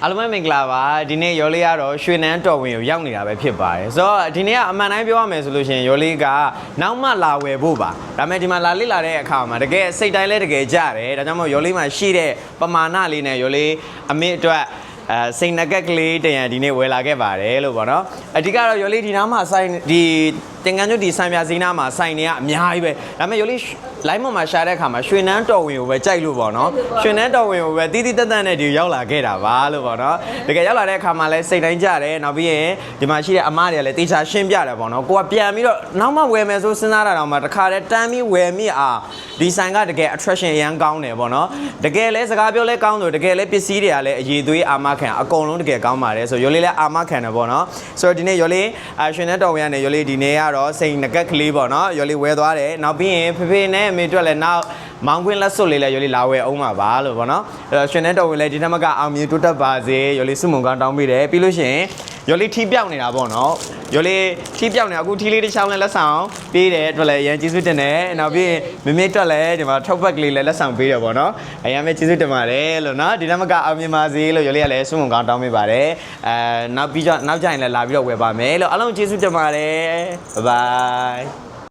အားလုံးပဲမင်္ဂလာပါဒီနေ့ရောလေးကတော့ရွှေနန်းတော်ဝင်ကိုရောက်နေတာပဲဖြစ်ပါတယ်ဆိုတော့ဒီနေ့ကအမှန်တိုင်းပြောရမယ်ဆိုလို့ရှိရင်ရောလေးကနောက်မှလာဝယ်ဖို့ပါဒါပေမဲ့ဒီမှာလာလေ့လာတဲ့အခါမှာတကယ်စိတ်တိုင်းလဲတကယ်ကြတယ်ဒါကြောင့်မို့ရောလေးမှာရှိတဲ့ပမာဏလေးနဲ့ရောလေးအမေအတွက်စိန်နကက်ကလေးတရံဒီနေ့ဝယ်လာခဲ့ပါတယ်လို့ပေါ့နော်အဓိကတော့ရောလေးဒီနားမှာဆိုင်ဒီတင်ကန်းကျွတ်ဒီဆိုင်ပြစင်းနားမှာဆိုင်နေကအများကြီးပဲဒါပေမဲ့ရောလေးလိုင်းပေါ်မှာရှာတဲ့အခါမှာရွှေနန်းတော်ဝင်ကိုပဲကြိုက်လို့ပေါ့နော်ရွှေနန်းတော်ဝင်ကိုပဲတီးတီးတက်တက်နဲ့ဒီရောက်လာခဲ့တာပါလို့ပေါ့နော်တကယ်ရောက်လာတဲ့အခါမှာလည်းစိတ်တိုင်းကြတယ်နောက်ပြီးရင်ဒီမှာရှိတဲ့အမတွေကလည်းတေချာရှင်းပြတယ်ပေါ့နော်ကိုကပြန်ပြီးတော့နောက်မှဝယ်မယ်ဆိုစဉ်းစားတာတော့မှတခါတည်းတန်းပြီးဝယ်မိအားဒီဆိုင်ကတကယ် attraction အရန်ကောင်းတယ်ပေါ့နော်တကယ်လဲစကားပြောလဲကောင်းတယ်တကယ်လဲပစ္စည်းတွေကလည်းအရေးသွေးအာမခံအကုန်လုံးတကယ်ကောင်းပါတယ်ဆိုရောလေးလည်းအာမခံတယ်ပေါ့နော်ဆိုတော့ဒီနေ့ရောလေးရွှေနန်းတော်ဝင်ကနေရောလေးဒီနေ့ကတော့စိန်နကက်ကလေးပေါ့နော်ရောလေးဝယ်သွားတယ်နောက်ပြီးရင်ဖေဖေနဲ့အမေတို့လည်းနောက်မောင်ခွင်းလက်စွပ်လေးလည်းရောလေးလာဝယ်အောင်ပါပါလို့ပေါ့နော်အဲ့တော့ရွှေနန်းတော်ဝင်လည်းဒီနေ့မကအောင်မြင်တိုးတက်ပါစေရောလေးစုမုံကောင်းတောင်းပေးတယ်ပြီးလို့ရှိရင်ရောလေးထီးပြောက်နေတာပေါ့နော်ရောလေးထီးပြောက်နေအခုထီးလေးတစ်ချောင်းနဲ့လက်ဆောင်ပေးတယ်အတွက်လည်းအရင်ကျေးဇူးတင်တယ်နောက်ပြီးမမေအတွက်လည်းဒီမှာထောက်ဘက်ကလေးလည်းလက်ဆောင်ပေးတယ်ပေါ့နော်အရင်ပဲကျေးဇူးတင်ပါတယ်လို့နော်ဒီနေ့မကအောင်မြင်ပါစေလို့ရောလေးကလည်းစုမုံကောင်းတောင်းပေးပါတယ်နောက်ပြီးတော့နောက်ကြရင်လည်းလာပြီးတော့ဝယ်ပါမယ်လို့အားလုံးကျေးဇူးတင်ပါတယ်ဘိုင်ဘိုင်